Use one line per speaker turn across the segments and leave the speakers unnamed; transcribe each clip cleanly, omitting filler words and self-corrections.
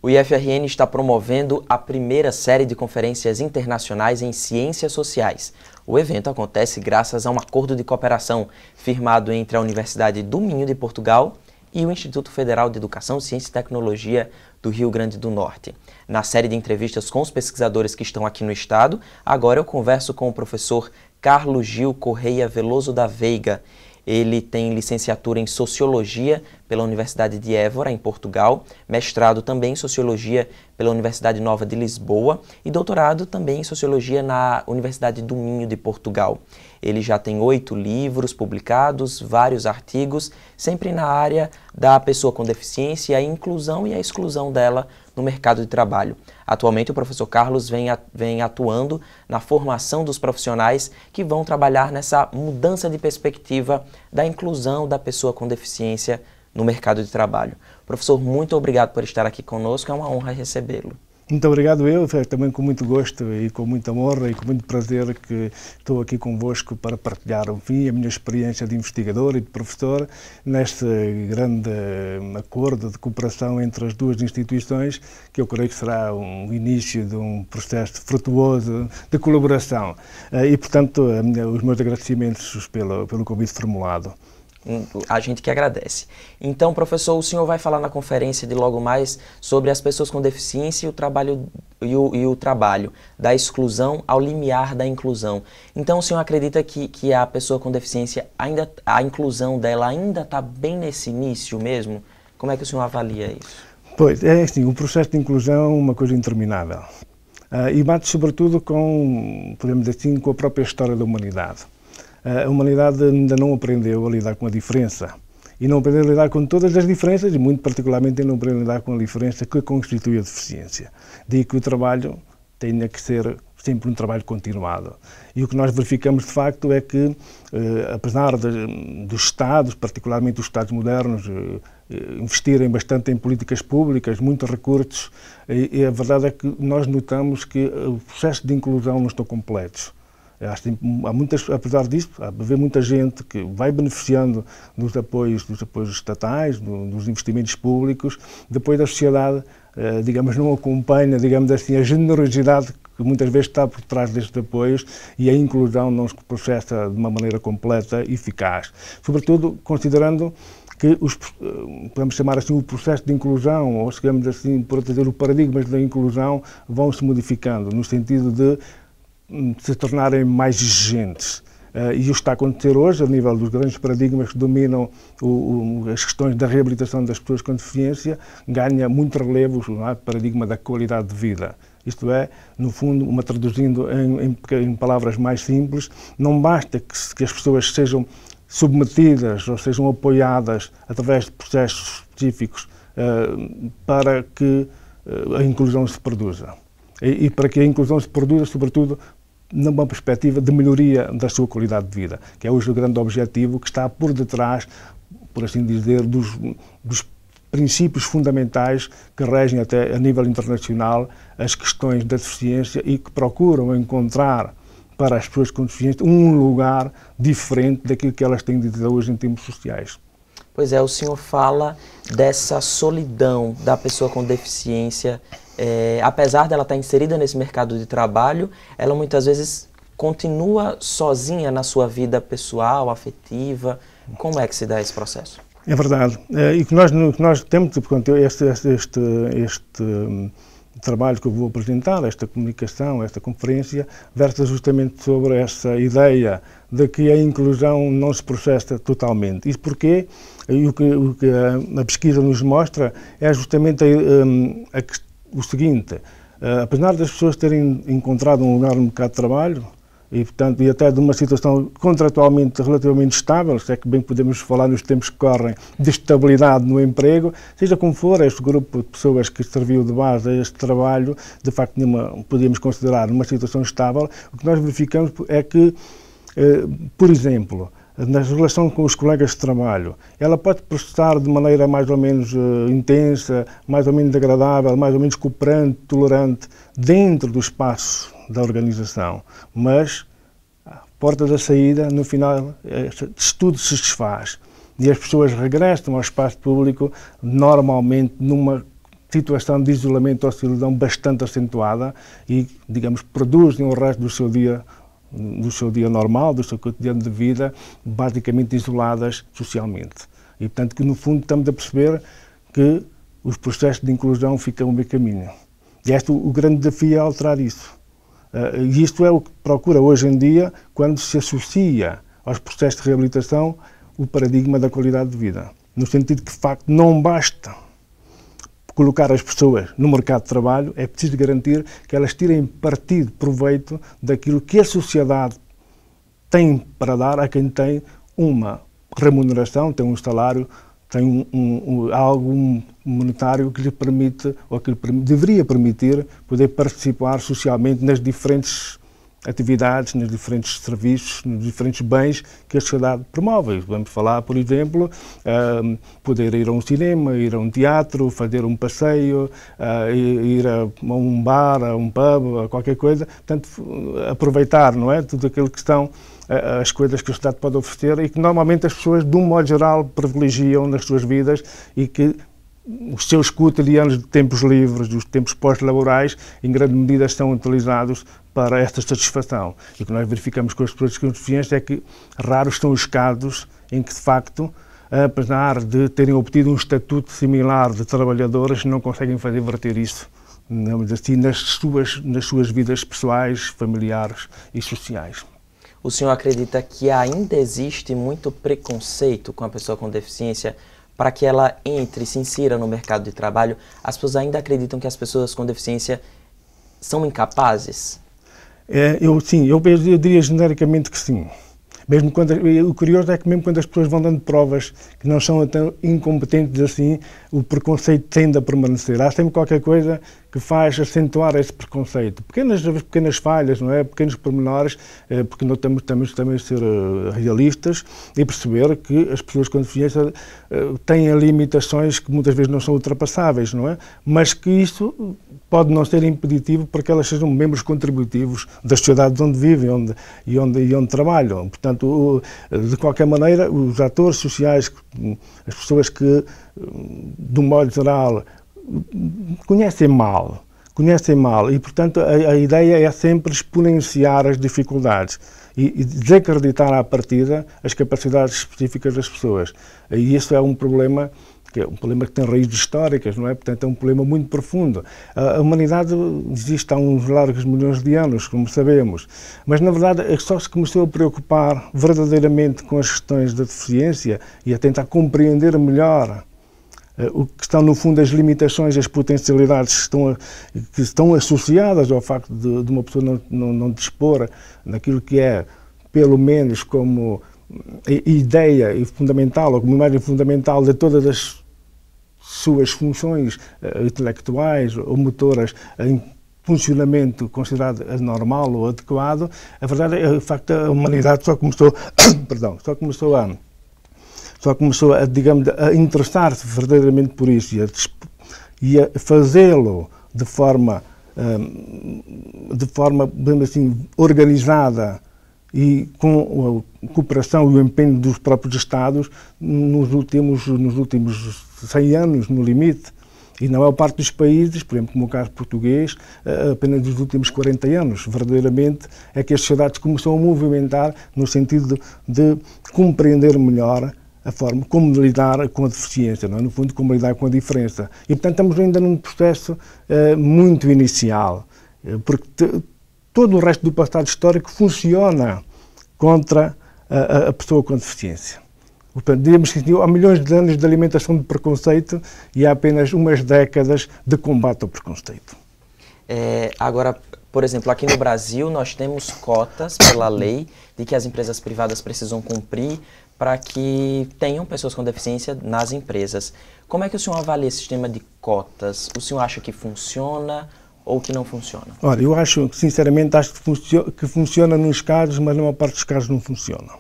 O IFRN está promovendo a primeira série de conferências internacionais em ciências sociais. O evento acontece graças a um acordo de cooperação firmado entre a Universidade do Minho de Portugal e o Instituto Federal de Educação, Ciência e Tecnologia do Rio Grande do Norte. Na série de entrevistas com os pesquisadores que estão aqui no estado, agora eu converso com o professor Carlos Gil Correia Veloso da Veiga. Ele tem licenciatura em Sociologia pela Universidade de Évora, em Portugal, mestrado também em Sociologia pela Universidade Nova de Lisboa e doutorado também em Sociologia na Universidade do Minho de Portugal. Ele já tem 8 livros publicados, vários artigos, sempre na área da pessoa com deficiência, a inclusão e a exclusão dela no mercado de trabalho. Atualmente, o professor Carlos vem atuando na formação dos profissionais que vão trabalhar nessa mudança de perspectiva da inclusão da pessoa com deficiência no mercado de trabalho. Professor, muito obrigado por estar aqui conosco, é uma honra recebê-lo.
Muito obrigado eu, também com muito gosto e com muita honra e com muito prazer que estou aqui convosco para partilhar, enfim, a minha experiência de investigador e de professor neste grande acordo de cooperação entre as duas instituições, que eu creio que será um início de um processo frutuoso de colaboração. E, portanto, os meus agradecimentos pelo convite formulado.
A gente que agradece. Então, professor, o senhor vai falar na conferência de logo mais sobre as pessoas com deficiência e o trabalho, da exclusão ao limiar da inclusão. Então, o senhor acredita que a pessoa com deficiência, a inclusão dela ainda está bem nesse início mesmo? Como é que o senhor avalia isso?
Pois, é assim, o processo de inclusão é uma coisa interminável. E bate sobretudo com, podemos dizer assim, com a própria história da humanidade. A humanidade ainda não aprendeu a lidar com a diferença e não aprendeu a lidar com todas as diferenças e, muito particularmente, não aprendeu a lidar com a diferença que constitui a deficiência. Daí que o trabalho tenha que ser sempre um trabalho continuado. E o que nós verificamos, de facto, é que, apesar dos Estados, particularmente os Estados modernos, investirem bastante em políticas públicas, muitos recursos, e a verdade é que nós notamos que o processo de inclusão não estão completos. Apesar disso, há muita gente que vai beneficiando dos apoios estatais, dos investimentos públicos, depois a sociedade, digamos, não acompanha, digamos assim, a generosidade que muitas vezes está por trás destes apoios e a inclusão não se processa de uma maneira completa e eficaz. Sobretudo considerando que podemos chamar assim o processo de inclusão, ou digamos assim, por dizer, os paradigmas da inclusão vão se modificando, no sentido de se tornarem mais exigentes. E isso está a acontecer hoje, a nível dos grandes paradigmas que dominam as questões da reabilitação das pessoas com deficiência, ganha muito relevo o paradigma da qualidade de vida. Isto é, no fundo, traduzindo em palavras mais simples, não basta que as pessoas sejam submetidas ou sejam apoiadas através de processos específicos para que a inclusão se produza. E para que a inclusão se produza, sobretudo, numa perspectiva de melhoria da sua qualidade de vida, que é hoje o grande objetivo que está por detrás, por assim dizer, dos princípios fundamentais que regem até a nível internacional as questões da deficiência e que procuram encontrar para as pessoas com deficiência um lugar diferente daquilo que elas têm de ter hoje em termos sociais.
Pois é, o senhor fala dessa solidão da pessoa com deficiência. Apesar dela estar inserida nesse mercado de trabalho, ela muitas vezes continua sozinha na sua vida pessoal, afetiva. Como é que se dá esse processo?
É verdade. E que nós temos, portanto, este trabalho que eu vou apresentar, esta comunicação, esta conferência, versa justamente sobre essa ideia de que a inclusão não se processa totalmente. Isso porquê? E o que a pesquisa nos mostra é justamente o seguinte: apesar das pessoas terem encontrado um lugar no mercado de trabalho, e até de uma situação contratualmente relativamente estável, se é que bem podemos falar nos tempos que correm, de estabilidade no emprego, seja como for, este grupo de pessoas que serviu de base a este trabalho, de facto podíamos considerar uma situação estável. O que nós verificamos é que, por exemplo, na relação com os colegas de trabalho, ela pode processar de maneira mais ou menos intensa, mais ou menos agradável, mais ou menos cooperante, tolerante, dentro do espaço da organização, mas a porta da saída, no final, tudo se desfaz e as pessoas regressam ao espaço público normalmente situação de isolamento ou solidão bastante acentuada e, digamos, produzem o resto do seu dia normal, do seu cotidiano de vida, basicamente isoladas socialmente. E, portanto, que no fundo estamos a perceber que os processos de inclusão ficam a meio caminho. E o grande desafio é alterar isso. E isto é o que procura hoje em dia, quando se associa aos processos de reabilitação o paradigma da qualidade de vida. No sentido que, de facto, não basta colocar as pessoas no mercado de trabalho, é preciso garantir que elas tirem partido, proveito daquilo que a sociedade tem para dar a quem tem uma remuneração, tem um salário, tem algo monetário que lhe permite, ou que lhe deveria permitir, poder participar socialmente nas diferentes atividades, nos diferentes serviços, nos diferentes bens que a sociedade promove. Vamos falar, por exemplo, poder ir a um cinema, ir a um teatro, fazer um passeio, ir a um bar, a um pub, a qualquer coisa. Portanto, aproveitar, não é, tudo aquilo que estão as coisas que a sociedade pode oferecer e que normalmente as pessoas, de um modo geral, privilegiam nas suas vidas e que os seus cotidianos de tempos livres, os tempos pós-laborais, em grande medida são utilizados para esta satisfação. E o que nós verificamos com as pessoas com deficiência é que raros são os casos em que, de facto, apesar de terem obtido um estatuto similar de trabalhadoras, não conseguem fazer verter isso, assim, nas suas vidas pessoais, familiares e sociais.
O senhor acredita que ainda existe muito preconceito com a pessoa com deficiência para que ela entre e se insira no mercado de trabalho? As pessoas ainda acreditam que as pessoas com deficiência são incapazes?
Eu diria genericamente que sim. Mesmo quando, o curioso é que mesmo quando as pessoas vão dando provas que não são tão incompetentes assim, o preconceito tende a permanecer. Há sempre qualquer coisa que faz acentuar esse preconceito. Pequenas falhas, não é? Pequenos pormenores, porque nós temos também a ser realistas e perceber que as pessoas com deficiência têm limitações que muitas vezes não são ultrapassáveis, não é? Mas que isso pode não ser impeditivo para que elas sejam membros contributivos das sociedades onde vivem e onde trabalham. Portanto, de qualquer maneira, os atores sociais, as pessoas que, de um modo geral, conhecem mal e, portanto, a ideia é sempre exponenciar as dificuldades e desacreditar à partida as capacidades específicas das pessoas. E isso é um problema que tem raízes históricas, não é? Portanto, é um problema muito profundo. A humanidade existe há uns largos milhões de anos, como sabemos, mas, na verdade, só se começou a preocupar verdadeiramente com as questões da deficiência e a tentar compreender melhor o que estão, no fundo, as limitações e as potencialidades que estão associadas ao facto de uma pessoa não dispor naquilo que é, pelo menos, como ideia fundamental, ou como imagem fundamental de todas as suas funções intelectuais ou motoras em funcionamento considerado normal ou adequado. A verdade é, de facto, a humanidade só começou a interessar-se verdadeiramente por isso e a fazê-lo de forma, assim, organizada e com a cooperação e o empenho dos próprios Estados nos últimos 100 anos, no limite. E na maior parte dos países, por exemplo, como o caso português, apenas nos últimos 40 anos, verdadeiramente, é que as sociedades começam a movimentar no sentido de compreender melhor a forma como lidar com a deficiência, não é? No fundo, como lidar com a diferença. E, portanto, estamos ainda num processo muito inicial, porque todo o resto do passado histórico funciona contra a pessoa com deficiência. Portanto, diríamos que há milhões de anos de alimentação de preconceito e há apenas umas décadas de combate ao preconceito.
Agora, por exemplo, aqui no Brasil nós temos cotas pela lei de que as empresas privadas precisam cumprir para que tenham pessoas com deficiência nas empresas. Como é que o senhor avalia esse sistema de cotas? O senhor acha que funciona ou que não funciona?
Olha, eu sinceramente, acho que funciona nos casos, mas na maior parte dos casos não funciona.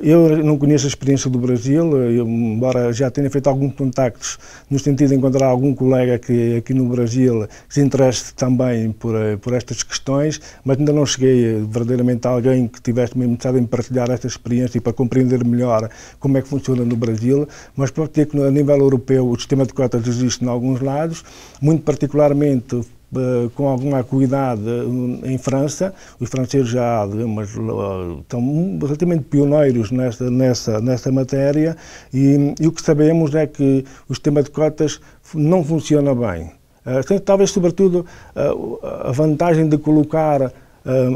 Eu não conheço a experiência do Brasil, embora já tenha feito alguns contactos no sentido de encontrar algum colega que aqui no Brasil que se interesse também por estas questões, mas ainda não cheguei verdadeiramente a alguém que tivesse mesmo interessado em partilhar esta experiência e para compreender melhor como é que funciona no Brasil, mas para ter que a nível europeu o sistema de cotas existe em alguns lados, muito particularmente com alguma acuidade em França. Os franceses já estão relativamente pioneiros nessa matéria e o que sabemos é que o sistema de cotas não funciona bem. Talvez, sobretudo, a vantagem de colocar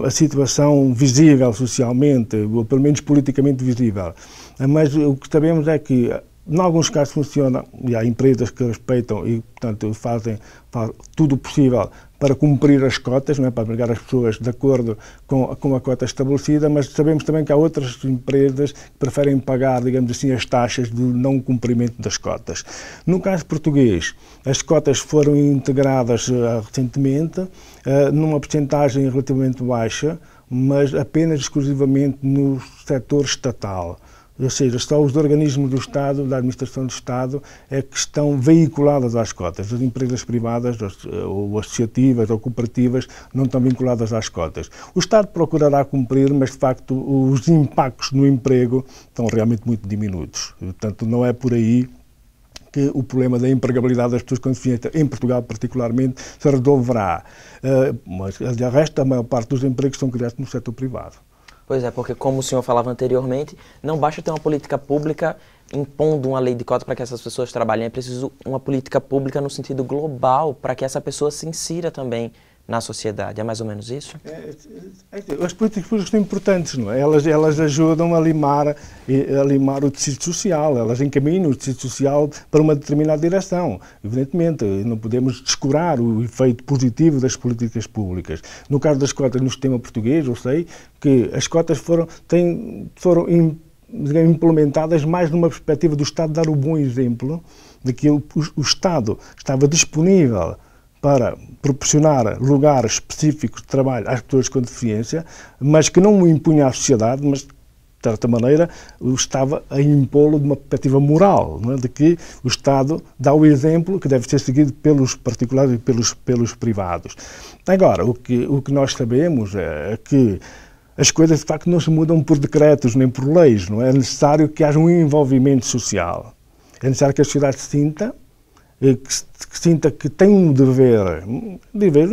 a situação visível socialmente, ou pelo menos politicamente visível. Mas o que sabemos é que em alguns casos funciona, e há empresas que respeitam e, portanto, fazem tudo o possível para cumprir as cotas, não é? Para obrigar as pessoas de acordo com a cota estabelecida, mas sabemos também que há outras empresas que preferem pagar, digamos assim, as taxas do não cumprimento das cotas. No caso português, as cotas foram integradas recentemente, numa percentagem relativamente baixa, mas apenas exclusivamente no setor estatal. Ou seja, só os organismos do Estado, da administração do Estado, é que estão veiculadas às cotas. As empresas privadas, ou associativas, ou cooperativas, não estão vinculadas às cotas. O Estado procurará cumprir, mas, de facto, os impactos no emprego estão realmente muito diminutos. Portanto, não é por aí que o problema da empregabilidade das pessoas com deficiência, em Portugal particularmente, se resolverá. Mas, de resto, a maior parte dos empregos são criados no setor privado.
Pois é, porque como o senhor falava anteriormente, não basta ter uma política pública impondo uma lei de cota para que essas pessoas trabalhem, é preciso uma política pública no sentido global para que essa pessoa se insira também na sociedade. É mais ou menos isso?
As políticas públicas são importantes, não é? Elas ajudam a limar o tecido social, elas encaminham o tecido social para uma determinada direção. Evidentemente, não podemos descurar o efeito positivo das políticas públicas. No caso das cotas no sistema português, eu sei que as cotas foram implementadas mais numa perspectiva do Estado dar o bom exemplo de que o Estado estava disponível para proporcionar lugares específicos de trabalho às pessoas com deficiência, mas que não o impunha à sociedade, mas, de certa maneira, estava a impô-lo de uma perspectiva moral, não é? De que o Estado dá o exemplo que deve ser seguido pelos particulares e pelos privados. Agora, o que nós sabemos é que as coisas, de facto, não se mudam por decretos nem por leis, não é? É necessário que haja um envolvimento social. É necessário que a sociedade sinta que tem um dever,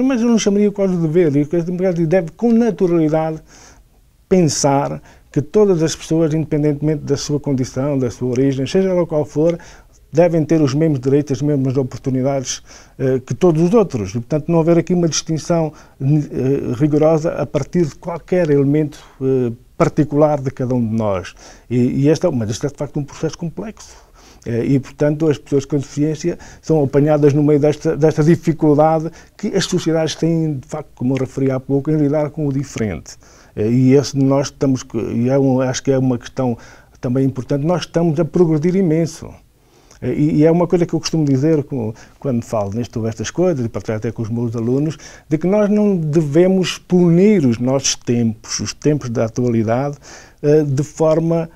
mas eu não chamaria quase de dever, e deve com naturalidade pensar que todas as pessoas, independentemente da sua condição, da sua origem, seja lá qual for, devem ter os mesmos direitos, as mesmas oportunidades que todos os outros. E, portanto, não haver aqui uma distinção rigorosa a partir de qualquer elemento particular de cada um de nós. Mas isto é, de facto, um processo complexo. E, portanto, as pessoas com deficiência são apanhadas no meio desta dificuldade que as sociedades têm, de facto, como eu referi há pouco, em lidar com o diferente. E nós acho que é uma questão também importante, nós estamos a progredir imenso. E é uma coisa que eu costumo dizer quando falo nestas coisas, e partilho até com os meus alunos, de que nós não devemos punir os nossos tempos, os tempos da atualidade, de forma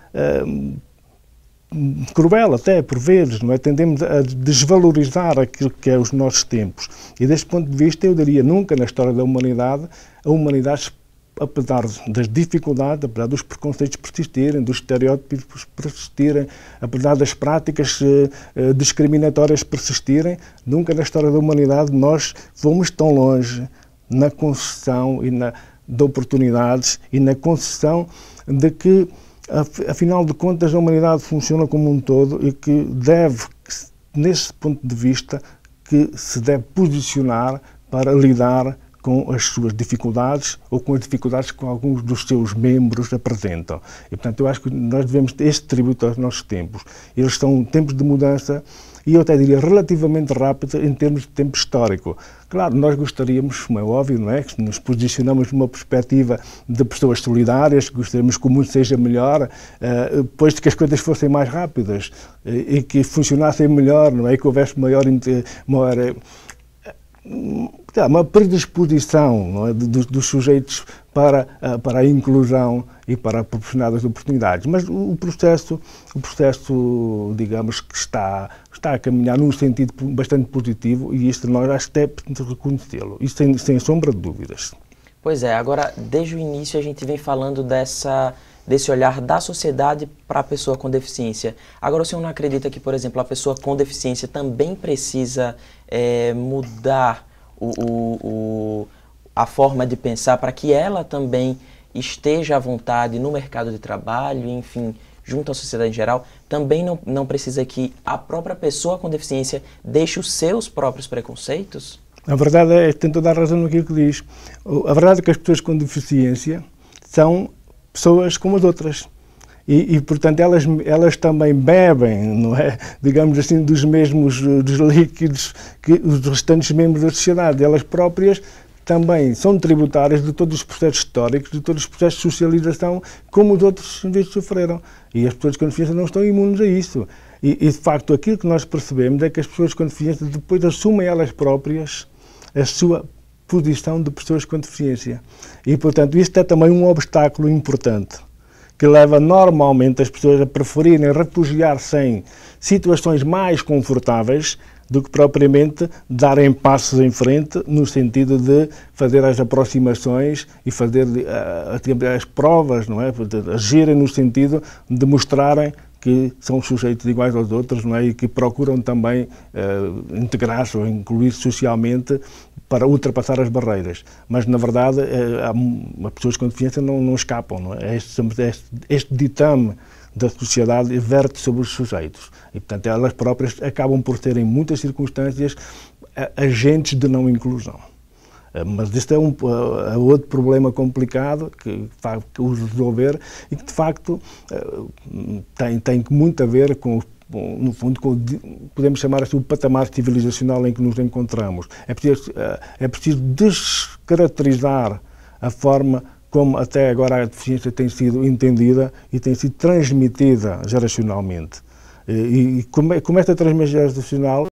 cruel até, por vezes, não é? Tendemos a desvalorizar aquilo que é os nossos tempos. E deste ponto de vista, eu diria, nunca na história da humanidade, a humanidade, apesar das dificuldades, apesar dos preconceitos persistirem, dos estereótipos persistirem, apesar das práticas discriminatórias persistirem, nunca na história da humanidade nós fomos tão longe na concessão de oportunidades e na concessão de que, afinal de contas, a humanidade funciona como um todo e que nesse ponto de vista, que se deve posicionar para lidar com as suas dificuldades ou com as dificuldades que alguns dos seus membros apresentam. E, portanto, eu acho que nós devemos ter este tributo aos nossos tempos. Eles são tempos de mudança e eu até diria relativamente rápido em termos de tempo histórico. Claro, nós gostaríamos, como é óbvio, não é? Que nos posicionamos numa perspectiva de pessoas solidárias, gostaríamos que o mundo seja melhor, depois de que as coisas fossem mais rápidas e que funcionassem melhor, não é? Que houvesse maior uma predisposição, não é, dos sujeitos para a inclusão e para proporcionar as oportunidades. Mas o processo, digamos, que está a caminhar num sentido bastante positivo, e isto nós acho que é preciso reconhecê-lo, isso sem sombra de dúvidas.
Pois é, agora, desde o início a gente vem falando desse olhar da sociedade para a pessoa com deficiência. Agora, o senhor não acredita que, por exemplo, a pessoa com deficiência também precisa mudar a forma de pensar para que ela também esteja à vontade no mercado de trabalho, enfim, junto à sociedade em geral? Também não precisa que a própria pessoa com deficiência deixe os seus próprios preconceitos?
A verdade é que tem toda a razão naquilo que diz. A verdade é que as pessoas com deficiência são pessoas como as outras. E portanto, elas também bebem, não é? Digamos assim, dos mesmos dos líquidos que os restantes membros da sociedade. Elas próprias também são tributárias de todos os processos históricos, de todos os processos de socialização, como os outros indivíduos sofreram. E as pessoas com deficiência não estão imunes a isso. E de facto, aquilo que nós percebemos é que as pessoas com deficiência depois assumem elas próprias a sua posição de pessoas com deficiência. E, portanto, isto é também um obstáculo importante, que leva normalmente as pessoas a preferirem refugiar-se em situações mais confortáveis do que propriamente darem passos em frente no sentido de fazer as aproximações e fazer as provas, não é? Agirem no sentido de mostrarem que são sujeitos iguais aos outros, não é? E que procuram também integrar-se ou incluir-se socialmente para ultrapassar as barreiras. Mas, na verdade, as pessoas com deficiência não escapam, não é? Este ditame da sociedade verte sobre os sujeitos. E, portanto, elas próprias acabam por ter, em muitas circunstâncias, agentes de não inclusão. Mas este é outro problema complicado que os resolver e que, de facto, tem muito a ver com, no fundo, podemos chamar assim, o patamar civilizacional em que nos encontramos. É preciso descaracterizar a forma como até agora a deficiência tem sido entendida e tem sido transmitida geracionalmente. E como esta transmissão geracional